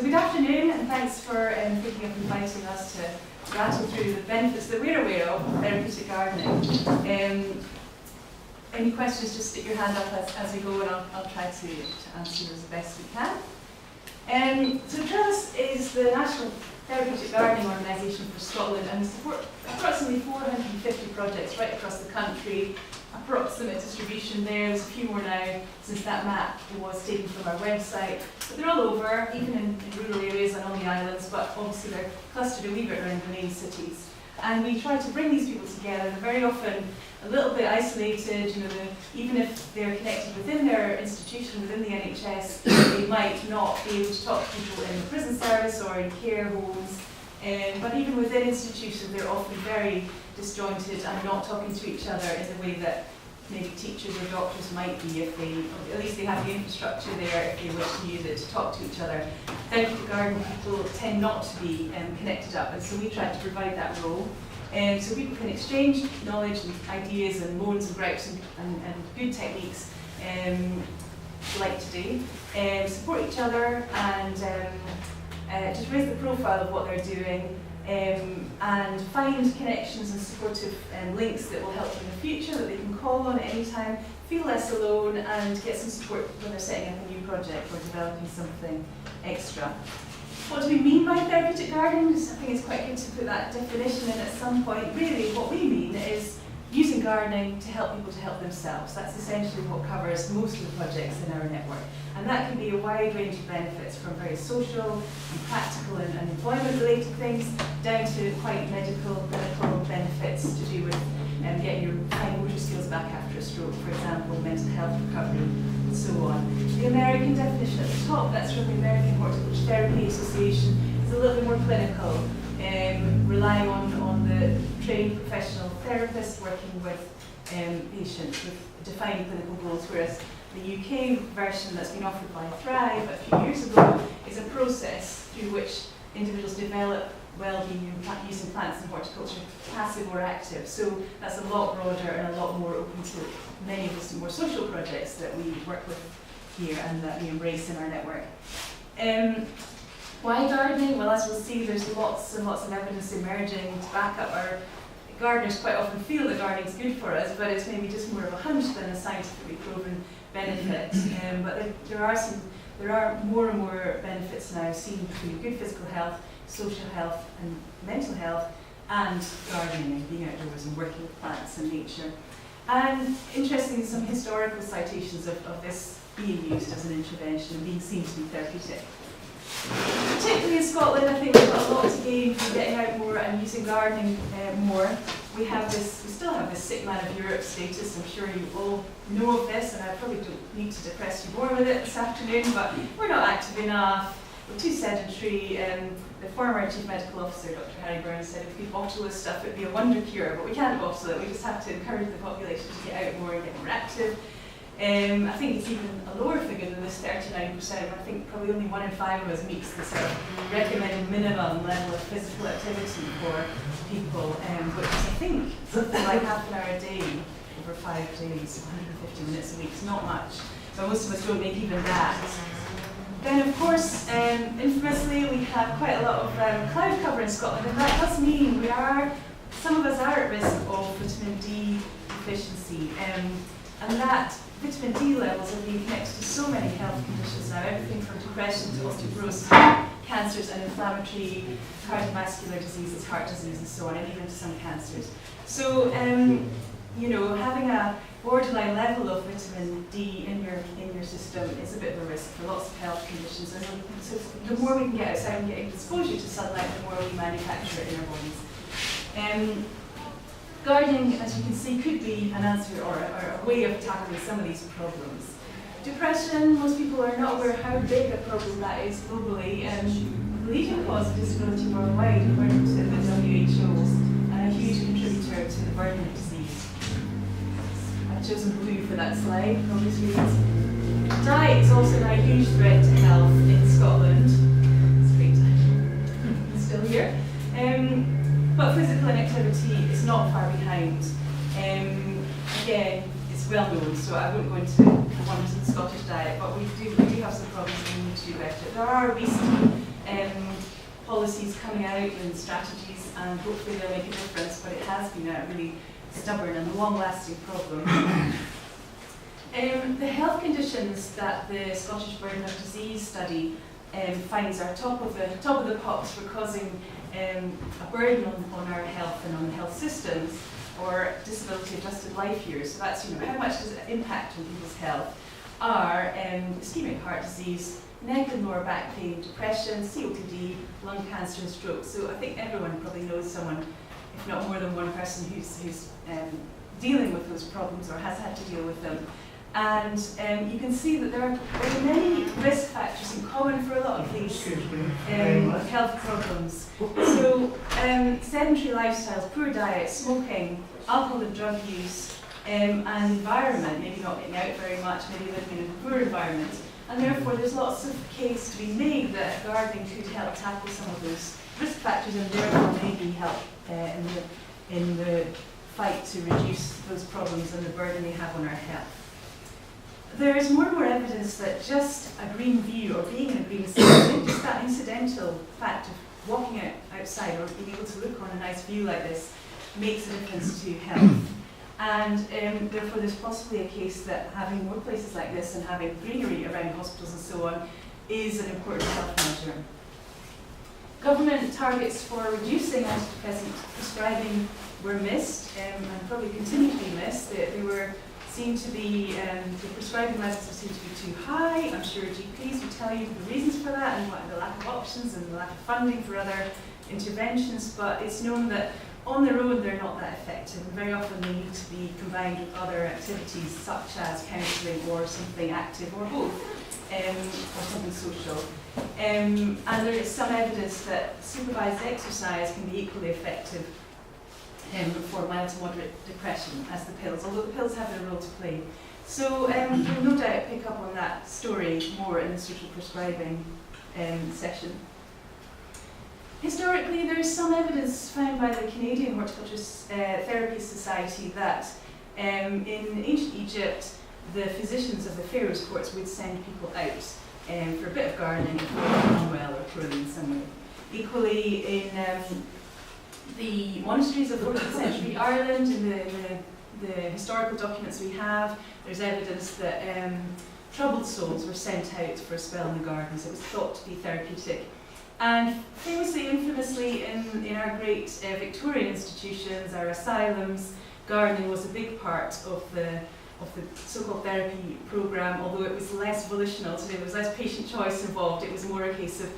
So good afternoon, and thanks for thinking of inviting us to rattle through the benefits that we're aware of therapeutic gardening. Any questions, just stick your hand up as we go, and I'll try to answer as best we can. So Trellis is the National Therapeutic Gardening Organisation for Scotland, and we support approximately 450 projects right across the country. Approximate distribution there's a few more now since that map was taken from our website, but they're all over, even in rural areas and on the islands, but obviously they're clustered a wee bit around the main cities. And we try to bring these people together. They're very often a little bit isolated, even if they're connected within their institution, within the NHS, they might not be able to talk to people in the prison service or in care homes. But even within institutions, they're often very disjointed and not talking to each other in the way that maybe teachers or doctors might be, if they, or at least they have the infrastructure there if they wish to use it to talk to each other. Therapeutic garden people tend not to be connected up, and so we try to provide that role. So people can exchange knowledge and ideas and moans and gripes and good techniques like today, support each other and just raise the profile of what they're doing, and find connections and supportive links that will help them in the future, that they can call on at any time, feel less alone, and get some support when they're setting up a new project or developing something extra. What do we mean by therapeutic gardening? I think it's quite good to put that definition in at some point. Really, what we mean is using gardening to help people to help themselves. That's essentially what covers most of the projects in our network. And that can be a wide range of benefits, from very social and practical and employment-related things, down to quite medical benefits to do with getting your fine motor skills back after a stroke, for example, mental health recovery, and so on. The American definition at the top, that's from the American Horticulture Therapy Association, is a little bit more clinical, relying on the trained professional therapist working with patients with defined clinical goals, whereas the UK version that's been offered by Thrive a few years ago is a process through which individuals develop well-being using plants in horticulture, passive or active. So that's a lot broader and a lot more open to many of the more social projects that we work with here and that we embrace in our network. Why gardening? Well, as we'll see, there's lots and lots of evidence emerging to back up our gardeners quite often feel that gardening is good for us, but it's maybe just more of a hunch than a scientifically proven benefit. But there are more and more benefits now seen through good physical health, social health, and mental health, and gardening and being outdoors and working with plants and nature. And interestingly, some historical citations of this being used as an intervention and being seen to be therapeutic. Particularly in Scotland, I think we've got a lot to gain from getting out more and using gardening more. We still have this sick man of Europe status. I'm sure you all know of this, and I probably don't need to depress you more with it this afternoon, but we're not active enough, we're too sedentary. The former Chief Medical Officer, Dr. Harry Burns, said if we could bottle this stuff, it'd be a wonder cure, but we can't bottle it. We just have to encourage the population to get out more and get more active. I think it's even a lower figure than this 39%. I think probably only 1 in 5 of us meets the sort of recommended minimum level of physical activity for people, which is, I think, something like half an hour a day over 5 days, 150 minutes a week. It's not much. So most of us don't make even that. Then, of course, infamously, we have quite a lot of cloud cover in Scotland, and that does mean some of us are at risk of vitamin D deficiency, and that vitamin D levels have been connected to so many health conditions now, everything from depression to osteoporosis, cancers and inflammatory cardiovascular diseases, heart disease and so on, and even to some cancers. So, having a borderline level of vitamin D in your system is a bit of a risk for lots of health conditions. And so the more we can get outside and get exposure to sunlight, the more we manufacture it in our bodies. Gardening, as you can see, could be an answer or a way of tackling some of these problems. Depression, most people are not aware how big a problem that is globally, and the leading cause of disability worldwide, according to the WHO, and a huge contributor to the burden of disease. I've chosen blue for that slide, for obvious reasons. Diet is also now a huge threat to health in Scotland. It's great I'm still here. But physical inactivity is not far behind. Again, it's well known, so I won't go into the wonders of the Scottish diet, but we do have some problems and we need to do better. There are recent policies coming out and strategies, and hopefully they'll make a difference, but it has been a really stubborn and long-lasting problem. The health conditions that the Scottish Burden of Disease study finds are top of the pops for causing a burden on our health and on health systems, or disability adjusted life years. So that's, how much does it impact on people's health, are ischemic heart disease, neck and lower back pain, depression, COPD, lung cancer and stroke. So I think everyone probably knows someone, if not more than one person, who's dealing with those problems or has had to deal with them. And you can see that there are many risk factors in common for a lot of these health problems. So sedentary lifestyles, poor diet, smoking, alcohol and drug use, and environment, maybe not getting out very much, maybe living in a poor environment. And therefore there's lots of case to be made that gardening could help tackle some of those risk factors, and therefore maybe help in the fight to reduce those problems and the burden they have on our health. There is more and more evidence that just a green view, or being in a green setting, just that incidental fact of walking outside or being able to look on a nice view like this, makes a difference to health. And therefore there's possibly a case that having more places like this and having greenery around hospitals and so on is an important health measure. Government targets for reducing antidepressant prescribing were missed, and probably continue to be missed. They were seen to be, the prescribing levels seem to be too high. I'm sure GPs will tell you the reasons for that, and what the lack of options and the lack of funding for other interventions, but it's known that on their own they're not that effective, and very often they need to be combined with other activities such as counselling or something active, or both, or something social. And there is some evidence that supervised exercise can be equally effective for mild to moderate depression as the pills, although the pills have their role to play. So we'll no doubt pick up on that story more in the social prescribing session. Historically, there is some evidence found by the Canadian Horticulture Therapy Society that in ancient Egypt, the physicians of the pharaoh's courts would send people out for a bit of gardening if they were unwell or poorly in some way. Equally, in the monasteries of 14th century Ireland, in the historical documents we have, there's evidence that troubled souls were sent out for a spell in the gardens. It was thought to be therapeutic. And famously, infamously, in our great Victorian institutions, our asylums, gardening was a big part of the so-called therapy programme, although it was less volitional. So there was less patient choice involved. It was more a case of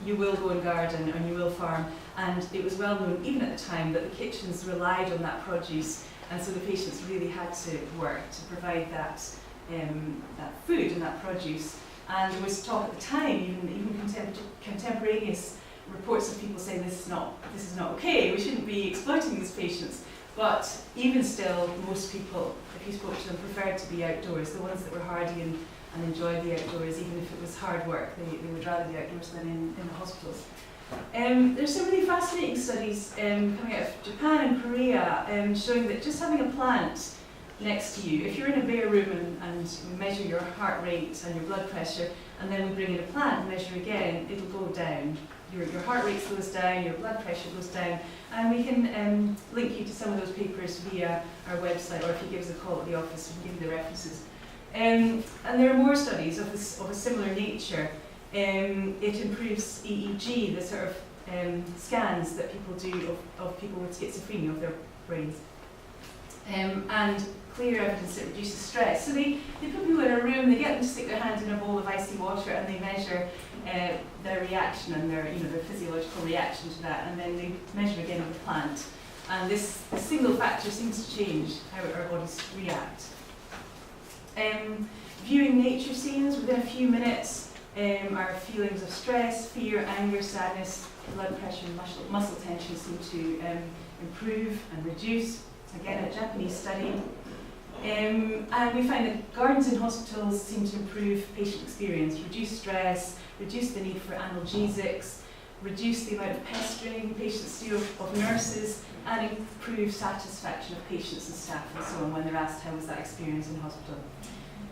you will go and garden and you will farm. And it was well known, even at the time, that the kitchens relied on that produce, and so the patients really had to work to provide that food and that produce. And there was talk at the time, even contemporaneous reports of people saying this is not okay, we shouldn't be exploiting these patients. But even still, most people, if you spoke to them, preferred to be outdoors. The ones that were hardy and enjoyed the outdoors, even if it was hard work, they would rather be outdoors than in the hospitals. There's some really fascinating studies coming out of Japan and Korea showing that just having a plant next to you, if you're in a bare room and we measure your heart rate and your blood pressure, and then we bring in a plant and measure again, it'll go down. Your heart rate slows down, your blood pressure goes down, and we can link you to some of those papers via our website, or if you give us a call at the office, we can give you the references. And there are more studies of a similar nature. It improves EEG, the sort of scans that people do of people with schizophrenia of their brains. And clear evidence that reduces stress. So they put people in a room, they get them to stick their hand in a bowl of icy water, and they measure their reaction and their physiological reaction to that, and then they measure again with the plant. And this single factor seems to change how our bodies react. Viewing nature scenes within a few minutes, our feelings of stress, fear, anger, sadness, blood pressure, and muscle tension seem to improve and reduce. Again, a Japanese study. And we find that gardens in hospitals seem to improve patient experience, reduce stress, reduce the need for analgesics, reduce the amount of pestering patients do of nurses, and improve satisfaction of patients and staff and so on when they're asked how was that experience in hospital.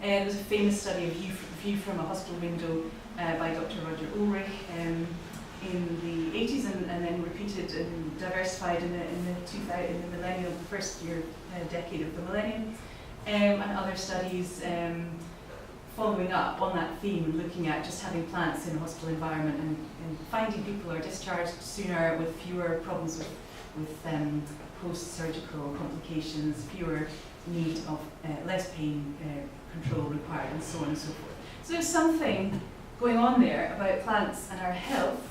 There's a famous study of view from a hospital window by Dr. Roger Ulrich, in the 80s and then repeated and diversified in the millennium, the first year, decade of the millennium, and other studies following up on that theme and looking at just having plants in a hospital environment and finding people are discharged sooner with fewer problems with post-surgical complications, fewer need of less pain control required, and so on and so forth. So there's something going on there about plants and our health.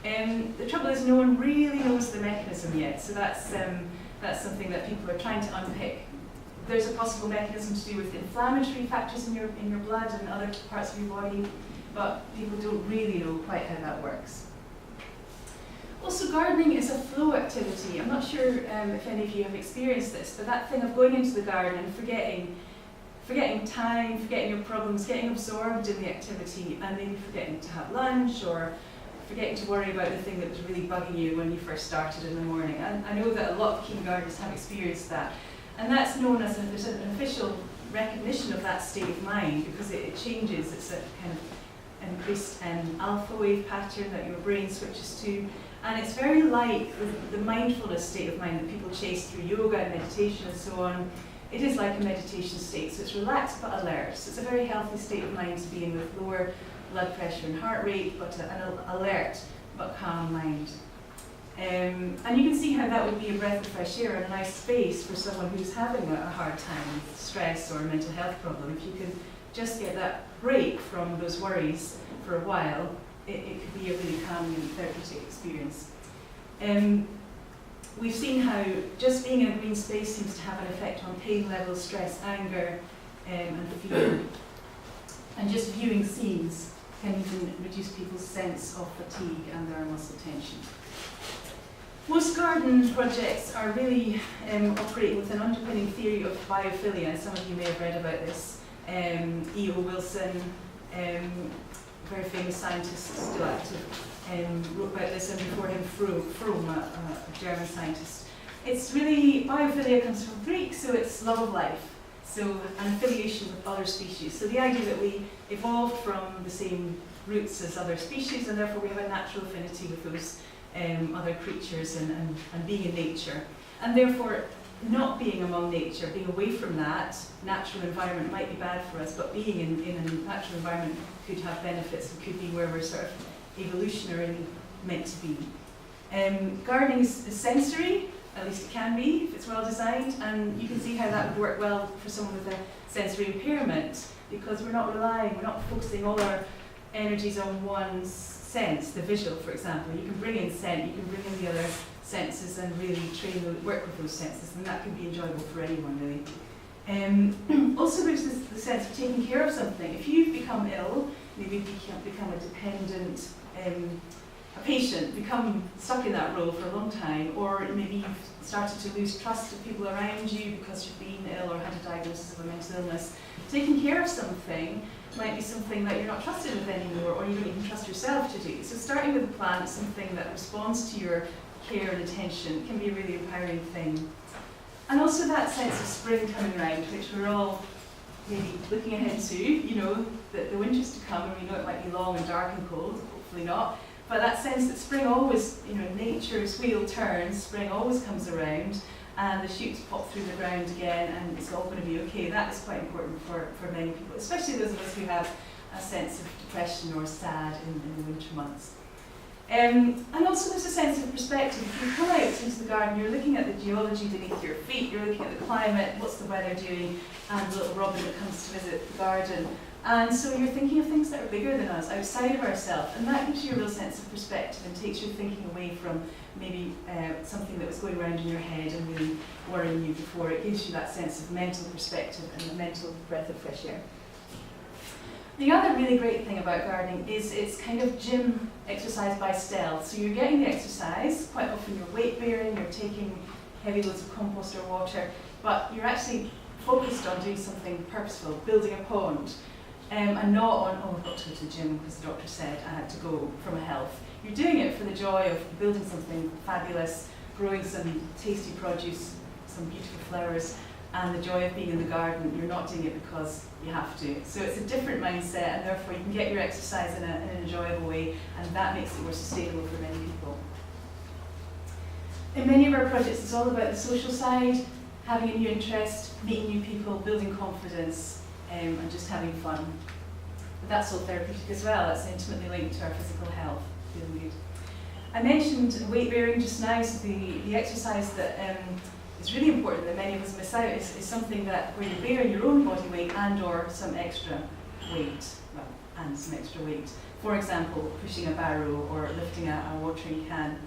The trouble is no one really knows the mechanism yet, so that's something that people are trying to unpick. There's a possible mechanism to do with inflammatory factors in your blood and other parts of your body, but people don't really know quite how that works. Also, gardening is a flow activity. I'm not sure if any of you have experienced this, but that thing of going into the garden and forgetting time, forgetting your problems, getting absorbed in the activity, and maybe forgetting to have lunch or forgetting to worry about the thing that was really bugging you when you first started in the morning. And I know that a lot of keen gardeners have experienced that. And that's known as there's an official recognition of that state of mind because it changes. It's a kind of increased alpha wave pattern that your brain switches to. And it's very like the mindfulness state of mind that people chase through yoga and meditation and so on. It is like a meditation state, so it's relaxed but alert. So it's a very healthy state of mind to be in with lower blood pressure and heart rate, but an alert but calm mind. And you can see how that would be a breath of fresh air and a nice space for someone who's having a hard time with stress or a mental health problem. If you can just get that break from those worries for a while, it could be a really calming and therapeutic experience. We've seen how just being in a green space seems to have an effect on pain levels, stress, anger, and fear. And just viewing scenes can even reduce people's sense of fatigue and their muscle tension. Most garden projects are really operating with an underpinning theory of biophilia, and some of you may have read about this. E.O. Wilson, very famous scientist, still active, wrote about this, and before him Fromm, a German scientist. It's really, biophilia comes from Greek, so it's love of life, so an affiliation with other species. So the idea that we evolved from the same roots as other species, and therefore we have a natural affinity with those other creatures and being in nature. And therefore, not being among nature, being away from that natural environment might be bad for us, but being in a natural environment could have benefits and could be where we're sort of evolutionarily meant to be. Gardening is sensory, at least it can be if it's well designed, and you can see how that would work well for someone with a sensory impairment, because we're not focusing all our energies on one sense, the visual, for example. You can bring in scent, you can bring in the other senses and really work with those senses, and that can be enjoyable for anyone, really. Also, there's the sense of taking care of something. If you've become ill, maybe you become a dependent, a patient, become stuck in that role for a long time, or maybe you've started to lose trust of people around you because you've been ill or had a diagnosis of a mental illness. Taking care of something might be something that you're not trusted with anymore, or you don't even trust yourself to do. So starting with a plant, something that responds to your care and attention, can be a really empowering thing. And also that sense of spring coming around, which we're all maybe looking ahead to, you know, that the winter's to come, and we know it might be long and dark and cold, hopefully not, but that sense that spring always, you know, nature's wheel turns, spring always comes around, and the shoots pop through the ground again, and it's all going to be okay. That is quite important for many people, especially those of us who have a sense of depression or sad in the winter months. And also there's a sense of perspective. If you come out into the garden, you're looking at the geology beneath your feet, you're looking at the climate, what's the weather doing, and the little robin that comes to visit the garden. And so you're thinking of things that are bigger than us, outside of ourselves, and that gives you a real sense of perspective and takes your thinking away from maybe something that was going around in your head and really worrying you before. It gives you that sense of mental perspective and a mental breath of fresh air. The other really great thing about gardening is it's kind of gym exercise by stealth. So you're getting the exercise, quite often you're weight bearing, you're taking heavy loads of compost or water, but you're actually focused on doing something purposeful, building a pond, and not on, oh, I've got to go to the gym because the doctor said I had to go for my health. You're doing it for the joy of building something fabulous, growing some tasty produce, some beautiful flowers, and the joy of being in the garden. You're not doing it because you have to. So it's a different mindset, and therefore you can get your exercise in an enjoyable way, and that makes it more sustainable for many people. In many of our projects, it's all about the social side, having a new interest, meeting new people, building confidence, and just having fun. But that's all therapeutic as well. It's intimately linked to our physical health, feeling good. I mentioned weight bearing just now, so the exercise that is really important that many of us miss out is something that where you're bearing your own body weight and or some extra weight, well, and some extra weight. For example, pushing a barrow or lifting a watering can.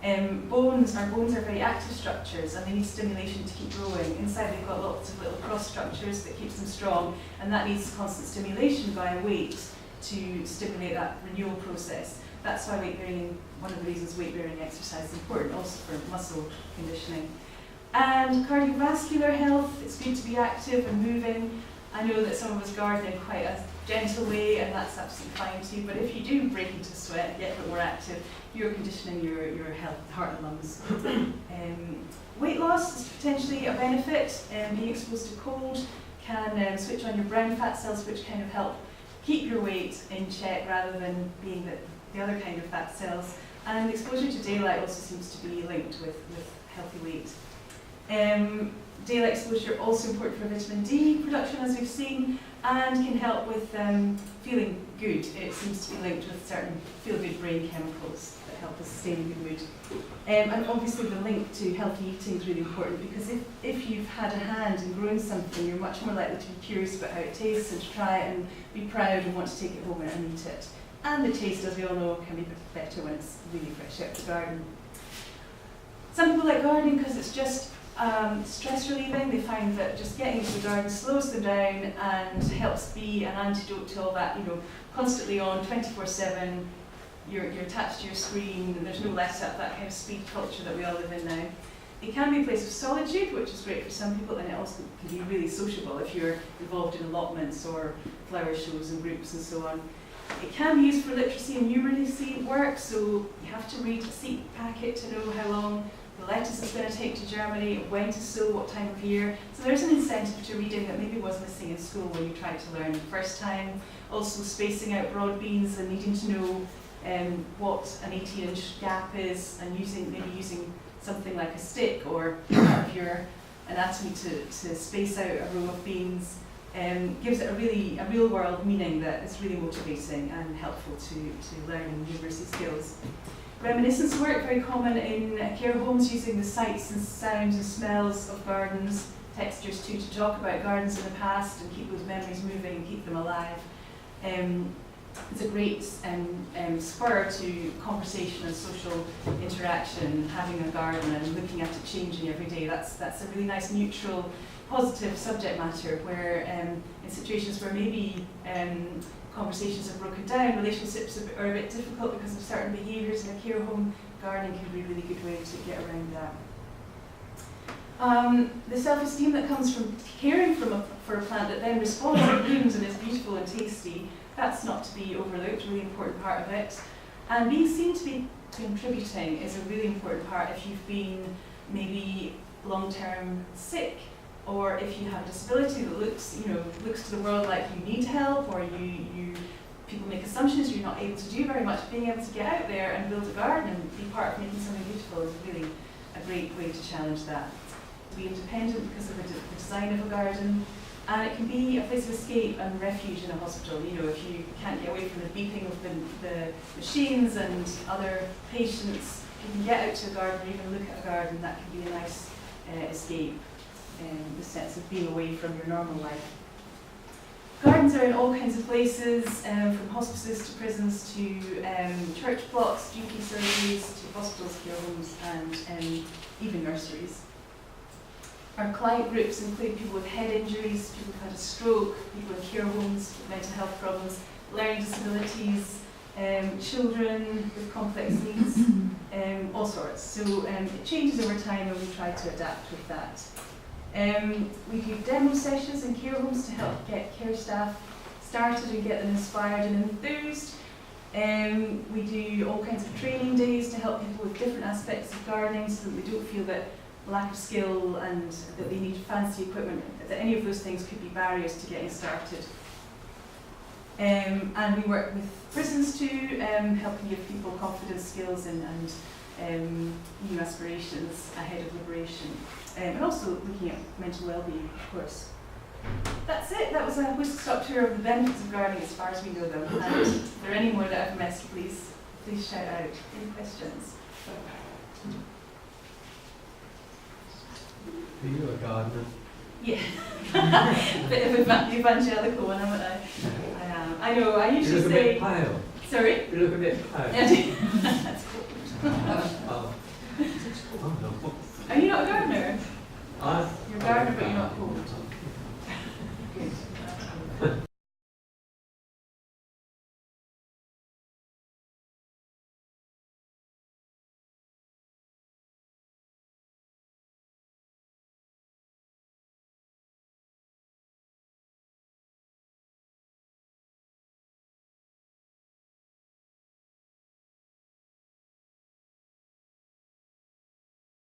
Our bones are very active structures, and they need stimulation to keep growing. Inside they've got lots of little cross structures that keeps them strong, and that needs constant stimulation via weight to stimulate that renewal process. That's why weight bearing, one of the reasons weight bearing exercise is important, also for muscle conditioning. And cardiovascular health, it's good to be active and moving. I know that some of us garden in quite a gentle way, and that's absolutely fine too, but if you do break into sweat, get a bit more active, you're conditioning your health, heart and lungs. Weight loss is potentially a benefit. Being exposed to cold can switch on your brown fat cells, which kind of help keep your weight in check rather than being the other kind of fat cells. And exposure to daylight also seems to be linked with healthy weight. Daylight exposure also important for vitamin D production, as we've seen, and can help with feeling good. It seems to be linked with certain feel-good brain chemicals that help us stay in a good mood. And obviously the link to healthy eating is really important, because if you've had a hand in growing something, you're much more likely to be curious about how it tastes and to try it and be proud and want to take it home and eat it. And the taste, as we all know, can be better when it's really fresh out of the garden. Some people like gardening because it's just stress relieving. They find that just getting into the garden slows them down and helps be an antidote to all that, constantly on, 24/7, you're attached to your screen, and there's no let up, that kind of speed culture that we all live in now. It can be a place of solitude, which is great for some people, and it also can be really sociable if you're involved in allotments or flower shows and groups and so on. It can be used for literacy and numeracy work, so you have to read a seed packet to know how long the lettuce is going to take to germinate, when to sow, what time of year. So there's an incentive to reading that maybe was missing in school when you tried to learn the first time. Also spacing out broad beans and needing to know what an 18-inch gap is, and maybe using something like a stick or part of your anatomy to space out a row of beans. Gives it a real world meaning that is really motivating and helpful to learning numeracy skills. Reminiscence work, very common in care homes, using the sights and sounds and smells of gardens, textures too, to talk about gardens in the past and keep those memories moving and keep them alive. It's a great spur to conversation and social interaction, having a garden and looking at it changing every day. That's a really nice neutral, positive subject matter where in situations where maybe conversations have broken down, relationships are a bit difficult because of certain behaviours in a care home, gardening can be a really good way to get around that. The self-esteem that comes from caring for a plant that then responds and blooms and is beautiful and tasty, that's not to be overlooked, really important part of it. And being seen to be contributing is a really important part if you've been maybe long-term sick, or if you have a disability that looks to the world like you need help, or people make assumptions you're not able to do very much. Being able to get out there and build a garden and be part of making something beautiful is really a great way to challenge that. Be independent because of the design of a garden, and it can be a place of escape and refuge in a hospital. If you can't get away from the beeping of the machines and other patients, you can get out to a garden or even look at a garden. That can be a nice escape. The sense of being away from your normal life. Gardens are in all kinds of places, from hospices to prisons to church blocks, GP surgeries to hospitals, care homes, and even nurseries. Our client groups include people with head injuries, people who've had a stroke, people in care homes with mental health problems, learning disabilities, children with complex needs, all sorts. So it changes over time, and we try to adapt with that. We do demo sessions in care homes to help get care staff started and get them inspired and enthused. We do all kinds of training days to help people with different aspects of gardening so that they don't feel that lack of skill and that they need fancy equipment, that any of those things could be barriers to getting started. And we work with prisons too, helping give people confidence, skills and new aspirations ahead of liberation. And also looking at mental well-being, of course. That's it. That was a whistle-stop tour of the benefits of gardening as far as we know them. And if there are any more that I've missed, please shout out. Any questions? Are you a gardener? Yeah. Bit of evangelical one, haven't I? I am. I know, I usually You look a bit pale. Sorry? You look a bit pale. That's cool. Oh. Oh, no. Are you not a gardener?